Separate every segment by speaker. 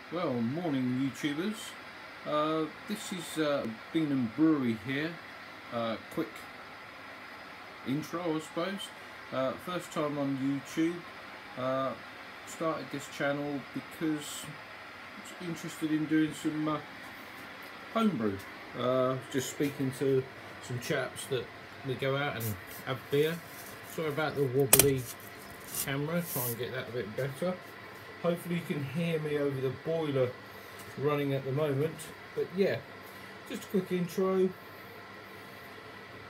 Speaker 1: Well, morning YouTubers. This is Bean and Brewery here. Quick intro, I suppose. First time on YouTube. Started this channel because I was interested in doing some homebrew. Just speaking to some chaps that we go out and have beer. Sorry about the wobbly camera, try and get that a bit better. Hopefully you can hear me over the boiler running at the moment. But yeah, just a quick intro.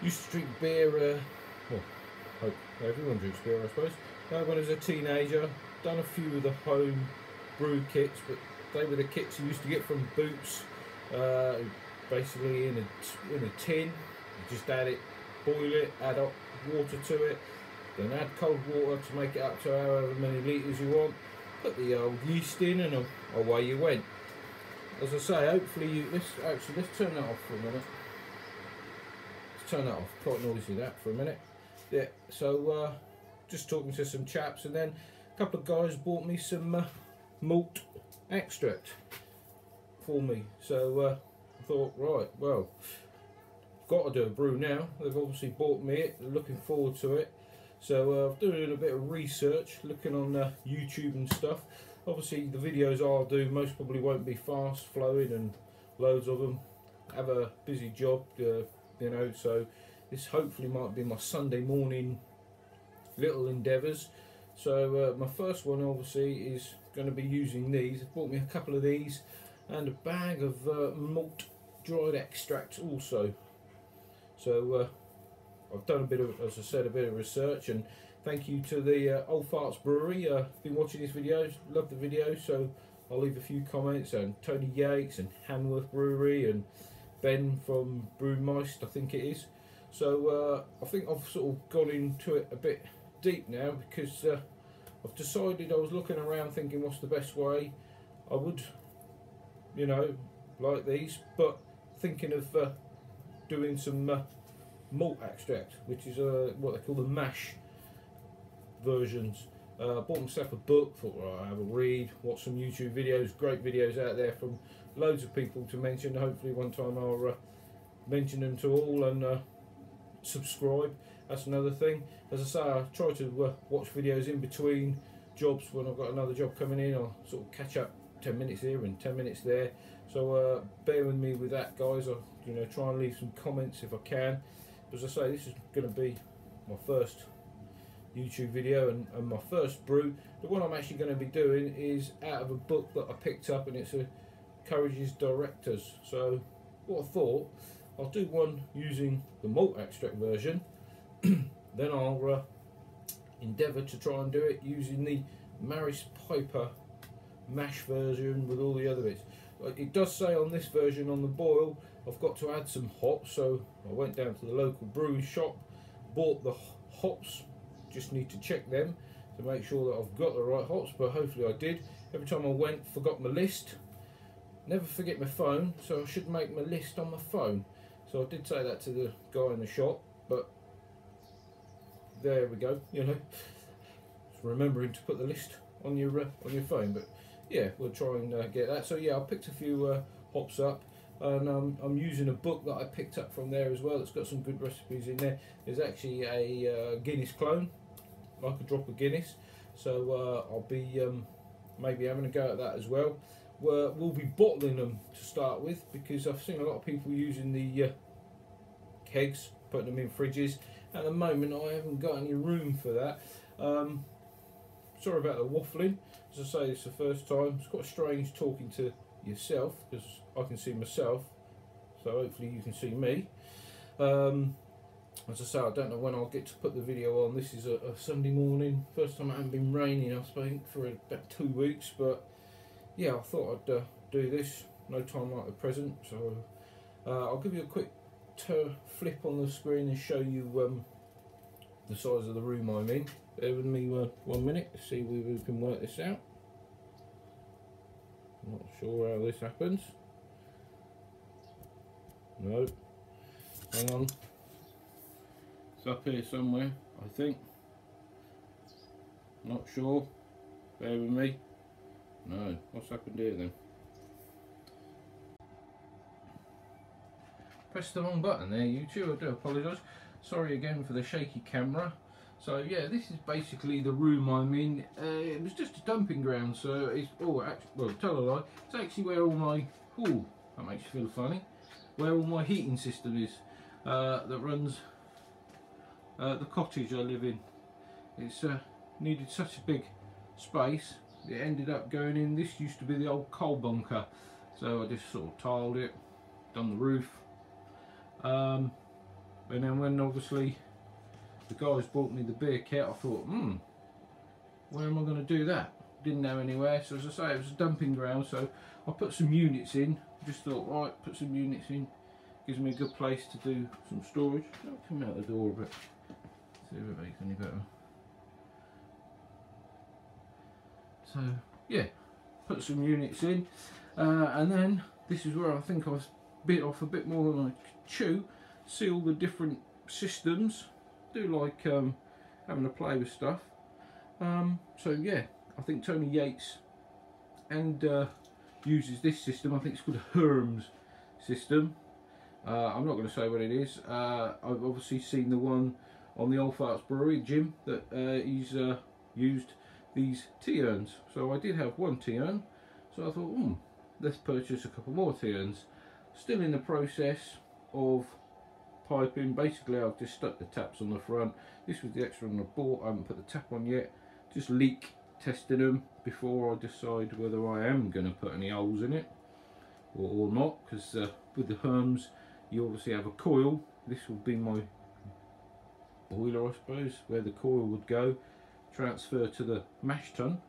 Speaker 1: Used to drink beer, well, hope everyone drinks beer I suppose. When I was a teenager, done a few of the home brew kits, but they were the kits you used to get from Boots. Basically in a tin, you just add it, boil it, add up water to it, then add cold water to make it up to however many litres you want. Put the old yeast in and away you went. As I say, hopefully let's turn that off for a minute. Let's turn that off, quite noisy that for a minute. Yeah, so just talking to some chaps, and then a couple of guys bought me some malt extract for me. So I thought, right, well, got to do a brew now. They've obviously bought me it, they're looking forward to it. So I'm doing a bit of research, looking on YouTube and stuff. Obviously the videos I'll do most probably won't be fast flowing and loads of them. Have a busy job, you know, so this hopefully might be my Sunday morning little endeavours. So my first one obviously is going to be using these. They've bought me a couple of these and a bag of malt dried extract also. So I've done a bit of, as I said, a bit of research, and thank you to the Old Farts Brewery. Been watching these videos, love the videos, so I'll leave a few comments. And Tony Yates and Hanworth Brewery and Ben from Brewmeist, I think it is. So I think I've sort of gone into it a bit deep now, because I've decided, I was looking around thinking what's the best way I would, you know, like these, but thinking of doing some malt extract, which is what they call the mash versions. Bought myself a book, thought, well, I'll have a read, watch some YouTube videos, great videos out there from loads of people to mention. Hopefully one time I'll mention them to all, and subscribe. That's another thing. As I say, I try to watch videos in between jobs. When I've got another job coming in, I'll sort of catch up 10 minutes here and 10 minutes there. So bear with me with that, guys. I'll, you know, try and leave some comments if I can. As I say, this is going to be my first YouTube video and my first brew. The one I'm actually going to be doing is out of a book that I picked up, and it's a Courageous Directors. So what I thought, I'll do one using the malt extract version, then I'll endeavour to try and do it using the Maris Piper mash version with all the other bits. It does say on this version on the boil I've got to add some hops, so I went down to the local brewery shop, bought the hops, just need to check them to make sure that I've got the right hops, but hopefully I did. Every time I went, forgot my list. Never forget my phone, so I should make my list on my phone. So I did say that to the guy in the shop, but there we go, you know, just remembering to put the list on your phone. But yeah, we'll try and get that. So yeah, I picked a few hops up, and I'm using a book that I picked up from there as well. It's got some good recipes in there. There's actually a Guinness clone, like a drop of Guinness. So I'll be maybe having a go at that as well. We'll be bottling them to start with, because I've seen a lot of people using the kegs, putting them in fridges. At the moment I haven't got any room for that. Sorry about the waffling. As I say, it's the first time. It's quite strange talking to yourself, because I can see myself, so hopefully you can see me. As I say, I don't know when I'll get to put the video on. This is a Sunday morning, first time it hasn't been raining, I think, for about 2 weeks. But yeah, I thought I'd do this, no time like the present. So I'll give you a quick flip on the screen and show you the size of the room I'm in. Bear with me 1 minute to see whether we can work this out. Not sure how this happens. No. Hang on. It's up here somewhere, I think. Not sure. Bear with me. No. What's happened here then? pressed the wrong button there, YouTube. I do apologise. Sorry again for the shaky camera. So yeah, this is basically the room I'm in. It was just a dumping ground, so it's well, tell a lie. It's actually where all my that makes you feel funny. Where all my heating system is that runs the cottage I live in. It's needed such a big space. It ended up going in. This used to be the old coal bunker, so I just sort of tiled it, done the roof, and then when obviously the guys bought me the beer kit, I thought, where am I going to do that? Didn't know anywhere. So as I say, it was a dumping ground, so I put some units in. Just thought, right, put some units in, gives me a good place to do some storage. I'll come out the door a bit, see if it makes any better. So yeah, put some units in, and then this is where I think I was bit off a bit more than I could chew. See all the different systems. Do like having a play with stuff. So yeah, I think Tony Yates and uses this system. I think it's called a Herms system. I'm not going to say what it is. I've obviously seen the one on the Old Farts Brewery, Jim, that he's used these tea urns. So I did have one tea urn, so I thought, let's purchase a couple more tea urns. Still in the process of piping. Basically I've just stuck the taps on the front. This was the extra one I bought. I haven't put the tap on yet. Just leak testing them before I decide whether I am going to put any holes in it or not, because with the Herms you obviously have a coil. This will be my boiler, I suppose, where the coil would go, transfer to the mash tun,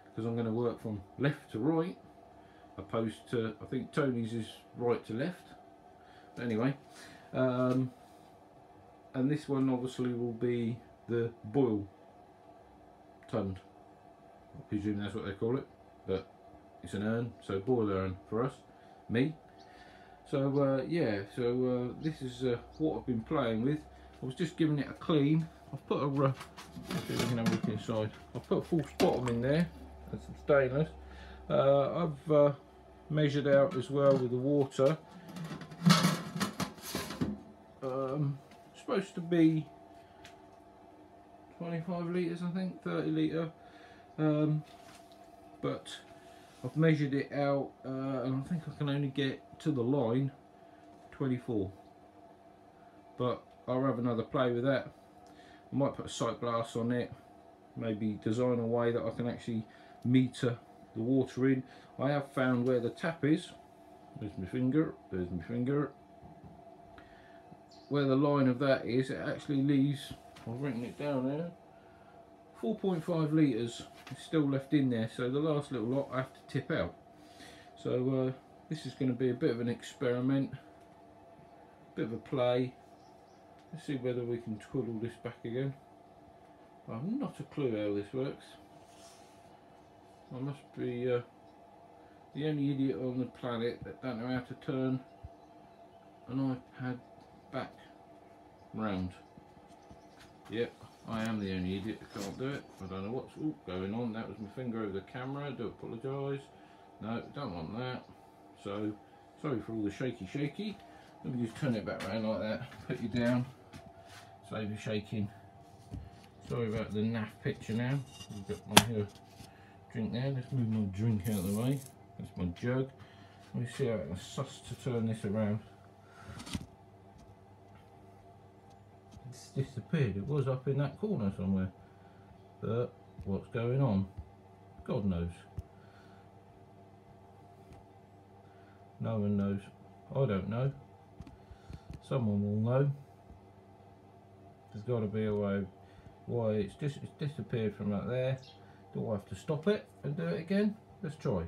Speaker 1: because I'm going to work from left to right opposed to, I think Tony's is right to left. But anyway, and this one obviously will be the boil tun. I presume that's what they call it, but it's an urn, so boil urn for us, me. So yeah, so this is what I've been playing with. I was just giving it a clean. I've put a let's see if we can have a look inside. I've put a false bottom in there and some stainless. I've measured out as well with the water. Supposed to be 25 litres, I think, 30 litre, but I've measured it out and I think I can only get to the line 24, but I'll have another play with that. I might put a sight glass on it, maybe design a way that I can actually meter the water in. I have found where the tap is. There's my finger, there's my finger. Where the line of that is, it actually leaves, I've written it down there, 4.5 litres is still left in there, so the last little lot I have to tip out. So this is going to be a bit of an experiment, bit of a play. Let's see whether we can twiddle this back again. I have not a clue how this works. I must be the only idiot on the planet that don't know how to turn an iPad back round. Yep, I am the only idiot that can't do it. I don't know what's going on. That was my finger over the camera. I do apologise. No, don't want that. So, sorry for all the shaky. Let me just turn it back around like that. Put you down. Save you shaking. Sorry about the naff picture now. I've got my drink there. Let's move my drink out of the way. That's my jug. Let me see how I can suss to turn this around. It's disappeared. It was up in that corner somewhere. But what's going on? God knows. No one knows. I don't know. Someone will know. There's got to be a way why it's disappeared from up there. Do I have to stop it and do it again? Let's try.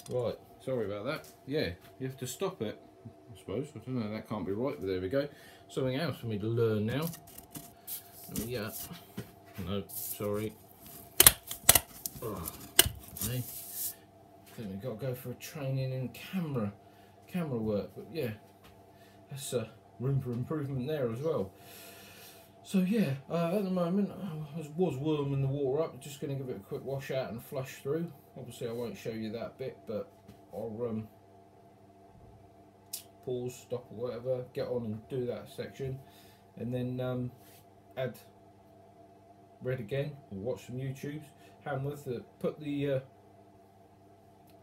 Speaker 1: Right, sorry about that. Yeah, you have to stop it, I suppose. I don't know, that can't be right, but there we go. Something else for me to learn now. Yeah. No, sorry. Oh, hey. I think we've got to go for a training in camera work, but yeah, that's room for improvement there as well. So yeah, at the moment I was warming the water up, just going to give it a quick wash out and flush through. Obviously I won't show you that bit, but I'll pause, stop or whatever, get on and do that section, and then add red again, or watch some YouTubes. Hamworth, put the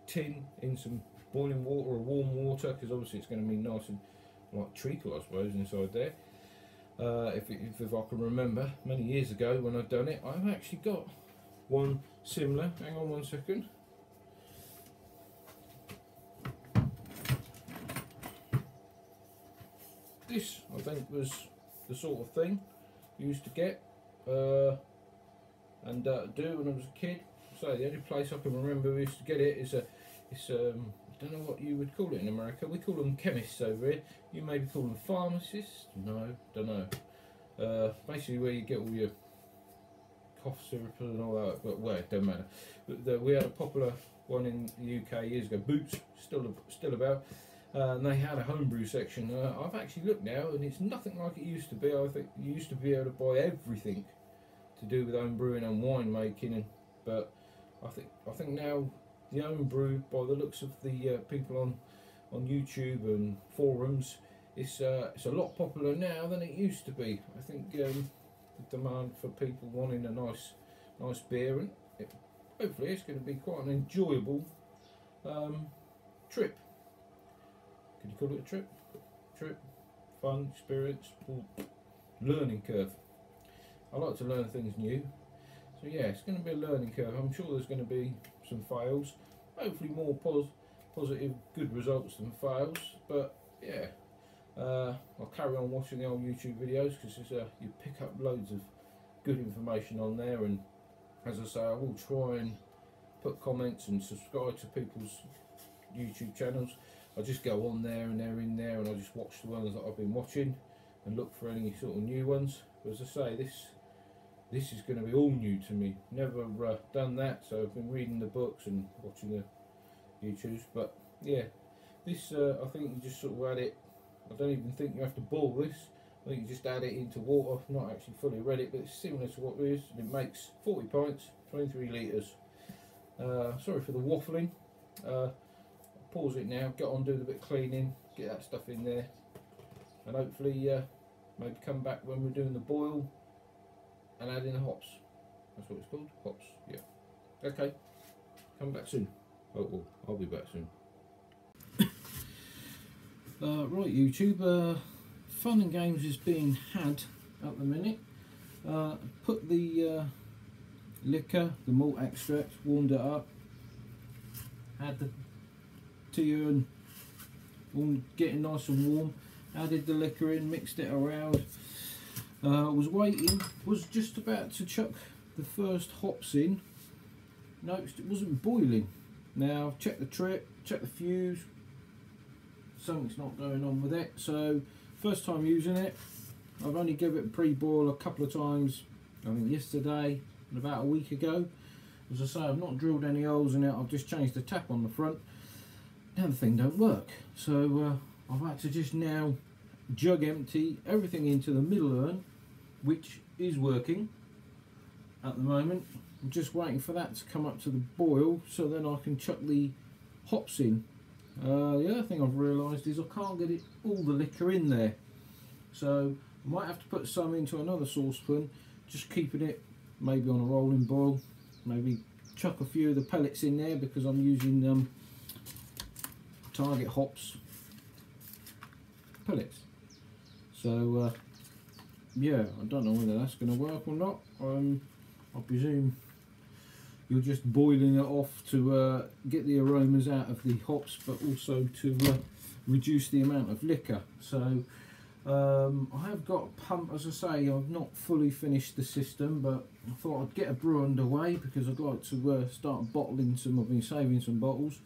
Speaker 1: tin in some boiling water or warm water, because obviously it's going to be nice and like treacle, I suppose, inside there. If I can remember, many years ago when I'd done it, I've actually got one similar. Hang on one second. This, I think, was the sort of thing I used to get and do when I was a kid. So the only place I can remember we used to get it is I don't know what you would call it in America. We call them chemists over here. You maybe call them pharmacists. No, don't know. Basically, where you get all your cough syrup and all that. But well, it don't matter. But we had a popular one in the UK years ago. Boots, still about. And they had a homebrew section. I've actually looked now, and it's nothing like it used to be. I think you used to be able to buy everything to do with home brewing and wine making, but I think now the home brew, by the looks of the people on YouTube and forums, it's a lot popular now than it used to be. I think the demand for people wanting a nice beer, and hopefully it's going to be quite an enjoyable trip. Could you call it a trip? Trip, fun, experience, learning curve. I like to learn things new. So yeah, it's going to be a learning curve. I'm sure there's going to be some fails. Hopefully more positive, good results than fails. But yeah, I'll carry on watching the old YouTube videos, because you pick up loads of good information on there. And as I say, I will try and put comments and subscribe to people's YouTube channels. I just go on there and they're in there, and I just watch the ones that I've been watching and look for any sort of new ones. But as I say, this is going to be all new to me. Never done that, so I've been reading the books and watching the YouTubes. But yeah, this I think you just sort of add it. I don't even think you have to boil this. I think you just add it into water. I've not actually fully read it, but it's similar to what it is. And it makes 40 pints, 23 litres. Sorry for the waffling. Pause it now, get on, do the bit of cleaning, get that stuff in there, and hopefully maybe come back when we're doing the boil and add in the hops. That's what it's called, hops, yeah. Okay, come back soon. Oh, well, I'll be back soon. Right, YouTube, fun and games is being had at the minute. Put the liquor, the malt extract, warmed it up, add the tea and getting nice and warm, added the liquor in, mixed it around, was waiting, was just about to chuck the first hops in, noticed it wasn't boiling. Now check the trip, check the fuse, something's not going on with it. So first time using it, I've only given it a pre-boil a couple of times, I think yesterday and about a week ago. As I say, I've not drilled any holes in it, I've just changed the tap on the front. Now the thing don't work, so I've had to just now jug empty everything into the middle urn, which is working at the moment. I'm just waiting for that to come up to the boil, so then I can chuck the hops in. The other thing I've realised is I can't get all the liquor in there, so I might have to put some into another saucepan, just keeping it maybe on a rolling boil, maybe chuck a few of the pellets in there, because I'm using Target hops pellets. So yeah, I don't know whether that's going to work or not. I presume you're just boiling it off to get the aromas out of the hops, but also to reduce the amount of liquor. So I have got a pump, as I say. I've not fully finished the system, but I thought I'd get a brew underway, because I'd like to start bottling some. I've been saving some bottles.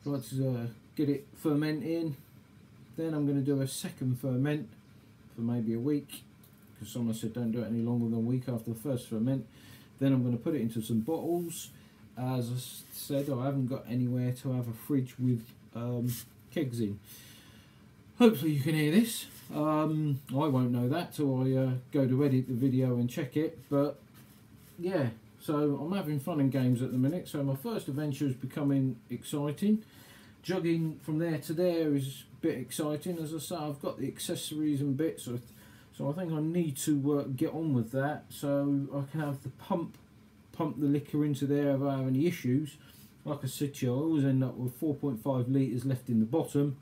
Speaker 1: I'd like to get it fermenting. Then I'm going to do a second ferment for maybe a week, because someone said don't do it any longer than a week after the first ferment. Then I'm going to put it into some bottles. As I said, I haven't got anywhere to have a fridge with kegs in. Hopefully you can hear this. I won't know that till I go to edit the video and check it, but yeah, so I'm having fun and games at the minute. So my first adventure is becoming exciting. Jugging from there to there has bit exciting. As I say, I've got the accessories and bits, so I think I need to get on with that, so I can have the pump the liquor into there if I have any issues. Like I said to you, I always end up with 4.5 litres left in the bottom,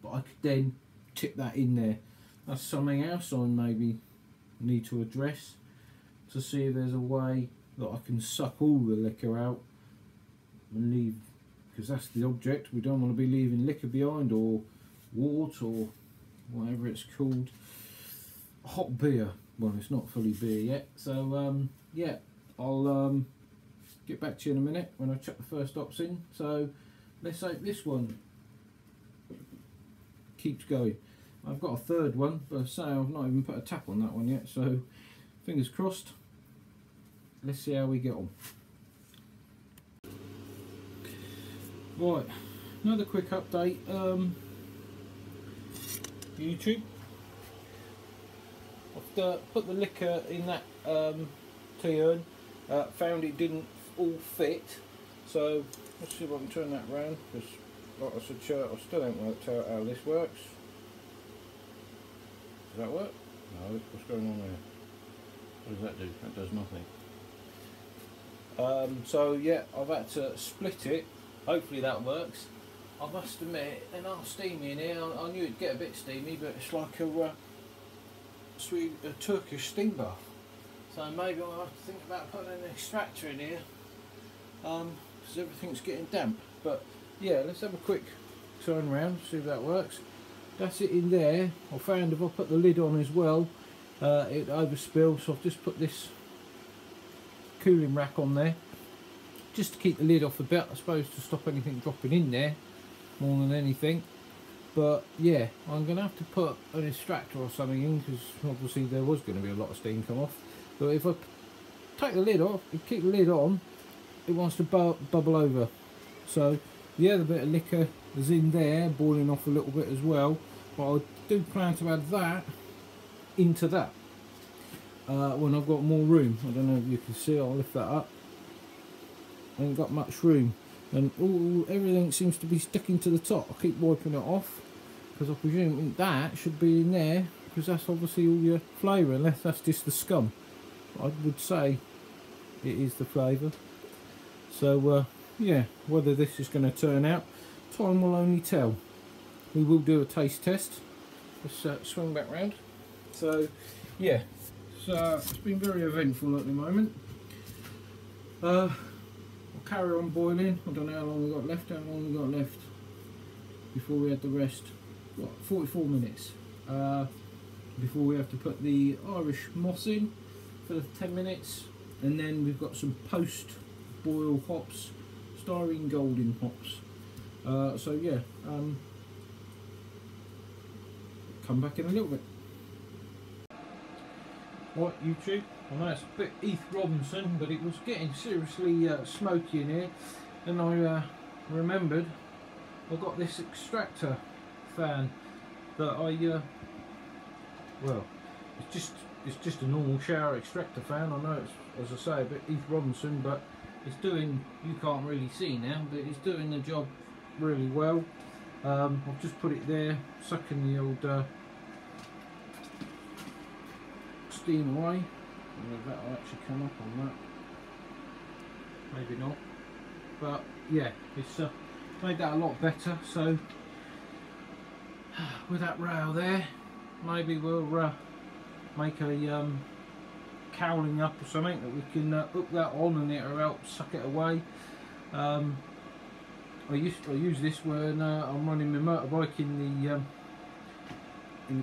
Speaker 1: but I could then tip that in there. That's something else I maybe need to address, to see if there's a way that I can suck all the liquor out and leave, because that's the object. We don't want to be leaving liquor behind, or wort, or whatever it's called. Hot beer. Well, it's not fully beer yet, so yeah, I'll get back to you in a minute when I chuck the first hops in. So let's hope this one keeps going. I've got a third one, but I say I've not even put a tap on that one yet, so fingers crossed. Let's see how we get on. Right, another quick update. YouTube. I've put the liquor in that tea urn. Found it didn't all fit, so let's see if I can turn that round, because like I said, I still haven't worked out how this works. Does that work? No, what's going on there? What does that do? That does nothing. So yeah, I've had to split it. Hopefully that works. I must admit, they're not steamy in here. I knew it'd get a bit steamy, but it's like a Turkish steam bath. So maybe I'll have to think about putting an extractor in here, because everything's getting damp. But yeah, let's have a quick turn around, see if that works. That's it in there. I found if I put the lid on as well, it overspills, so I've just put this cooling rack on there, just to keep the lid off a bit, I suppose, to stop anything dropping in there more than anything. But yeah, I'm going to have to put an extractor or something in, because obviously there was going to be a lot of steam come off. But if I take the lid off and keep the lid on, it wants to bubble over. So the other bit of liquor is in there, boiling off a little bit as well. But I do plan to add that into that when I've got more room. I don't know if you can see, I'll lift that up. I ain't got much room, and everything seems to be sticking to the top. I keep wiping it off, because I presume that should be in there, because that's obviously all your flavour, unless that's just the scum. I would say it is the flavour. So yeah, whether this is going to turn out, time will only tell. We will do a taste test. Let's swing back round. So yeah, so it's been very eventful at the moment. I'll carry on boiling. I don't know how long we got left. How long we got left before we had the rest? What, 44 minutes before we have to put the Irish moss in for the 10 minutes, and then we've got some post boil hops, styrene golden hops. So yeah, come back in a little bit. Right, YouTube, I know it's a bit Heath Robinson, but it was getting seriously smoky in here, and I remembered I got this extractor fan that I well, it's just a normal shower extractor fan. I know it's, as I say, a bit Heath Robinson, but it's doing, you can't really see now, but it's doing the job really well. I've just put it there, sucking the old steam away. I don't know if that will actually come up on that, maybe not, but yeah, it's made that a lot better. So with that rail there, maybe we'll make a cowling up or something that we can hook that on, and it'll help suck it away. I use this when I'm running my motorbike in the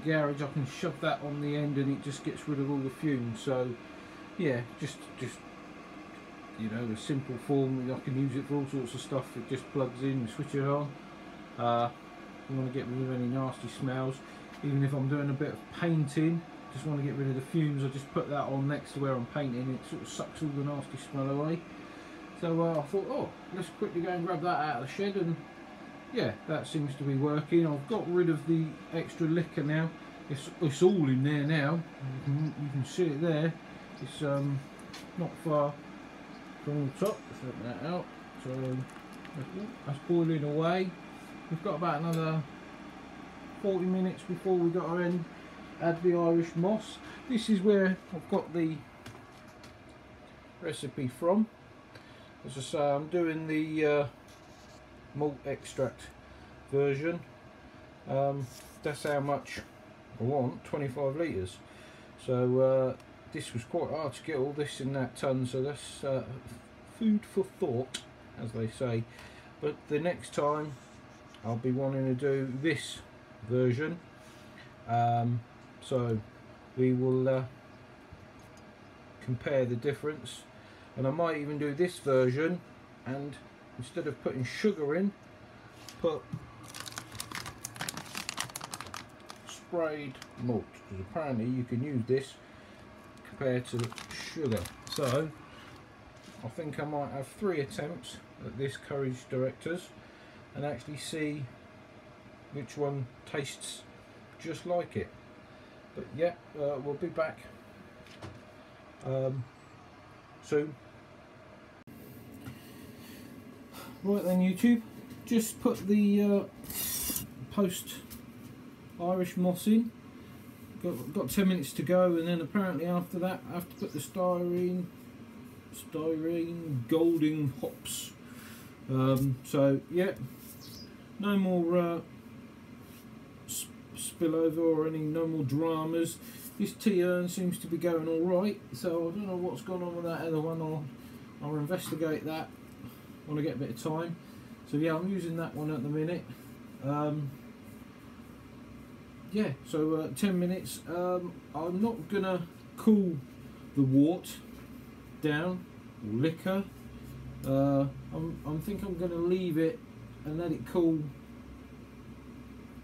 Speaker 1: garage. I can shove that on the end and it just gets rid of all the fumes. So yeah, just you know, a simple form. I can use it for all sorts of stuff. It just plugs in, switch it on. You want to get rid of any nasty smells. Even if I'm doing a bit of painting, just want to get rid of the fumes, I just put that on next to where I'm painting. It sort of sucks all the nasty smell away. So I thought, oh, let's quickly go and grab that out of the shed, and yeah, that seems to be working. I've got rid of the extra liquor now. It's all in there now. You can see it there. It's not far from the top. Let's open that out. So that's boiling away. We've got about another 40 minutes before we got to add the Irish moss. This is where I've got the recipe from. As I say, I'm doing the malt extract version. That's how much I want, 25 litres. So this was quite hard to get all this in that ton, so that's food for thought, as they say. But the next time I'll be wanting to do this version, so we will compare the difference, and I might even do this version and instead of putting sugar in, put sprayed malt, because apparently you can use this compared to sugar. So I think I might have 3 attempts at this Courage Directors and actually see which one tastes just like it. But yeah, we'll be back soon. Right then, YouTube, just put the post Irish moss in. Got 10 minutes to go, and then apparently after that I have to put the styrene golden hops. So yeah, no more spillover or no more dramas. This tea urn seems to be going all right, so I don't know what's going on with that other one. I'll investigate that when I get a bit of time. So yeah, I'm using that one at the minute. Yeah, so 10 minutes. I'm not gonna cool the wort down or liquor. I think I'm gonna leave it and let it cool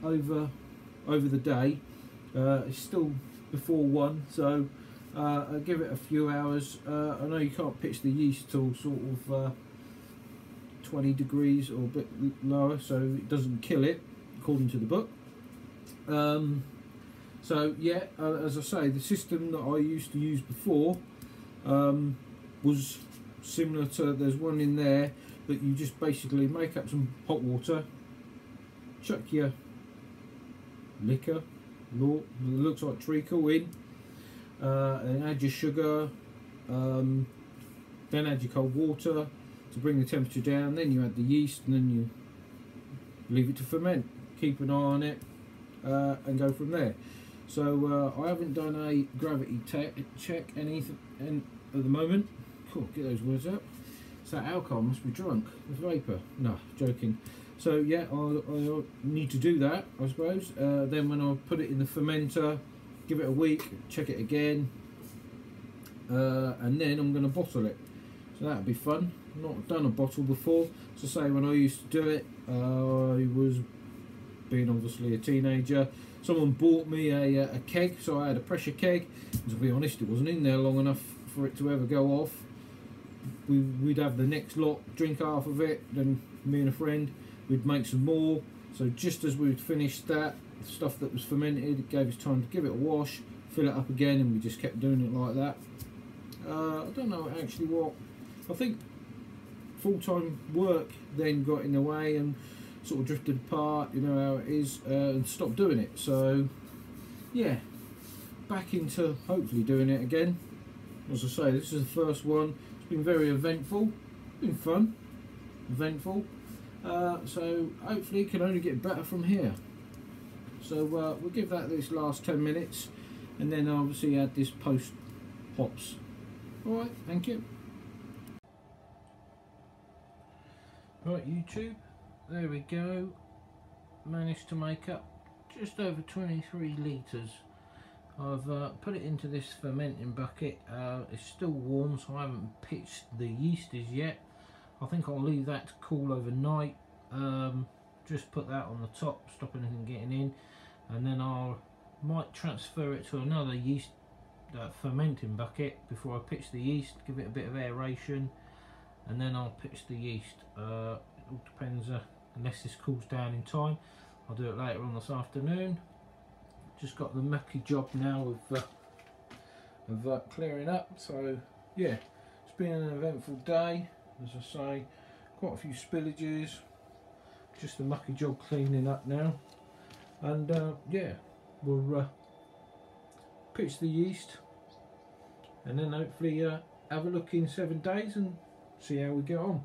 Speaker 1: over the day. It's still before 1, so I'll give it a few hours. I know you can't pitch the yeast till sort of 20 degrees or a bit lower, so it doesn't kill it according to the book. So yeah, as I say, the system that I used to use before was similar to, there's one in there that you just basically make up some hot water, chuck your liquor, looks like treacle in, and add your sugar, then add your cold water to bring the temperature down, then you add the yeast, and then you leave it to ferment. Keep an eye on it and go from there. So I haven't done a gravity check anything at the moment. Cool, get those words out. So alcohol must be drunk with vapour. No, joking. So yeah, I need to do that, I suppose. Then when I put it in the fermenter, give it a week, check it again, and then I'm going to bottle it. So that'll be fun. Not done a bottle before. So say when I used to do it, I was being obviously a teenager. Someone bought me a keg, so I had a pressure keg. And to be honest, it wasn't in there long enough for it to ever go off. We'd have the next lot, drink half of it, then me and a friend, we'd make some more. So just as we'd finished that, stuff that was fermented, it gave us time to give it a wash, fill it up again, and we just kept doing it like that. I don't know actually what, I think full-time work then got in the way and sort of drifted apart, you know how it is, and stopped doing it. So yeah, back into hopefully doing it again. As I say, this is the first one. It's been very eventful, been fun, eventful. So hopefully it can only get better from here. So we'll give that this last 10 minutes, and then obviously add this post hops. Alright, thank you. Right, YouTube, there we go. Managed to make up just over 23 litres. I've put it into this fermenting bucket. It's still warm, so I haven't pitched the yeast as yet. I think I'll leave that to cool overnight. Just put that on the top, stop anything getting in, and then I might transfer it to another yeast fermenting bucket before I pitch the yeast, give it a bit of aeration, and then I'll pitch the yeast. It all depends, unless this cools down in time. I'll do it later on this afternoon. Just got the mucky job now of clearing up. So yeah, it's been an eventful day, as I say. Quite a few spillages, just the mucky job cleaning up now. and yeah, we'll pitch the yeast, and then hopefully have a look in 7 days and see how we get on.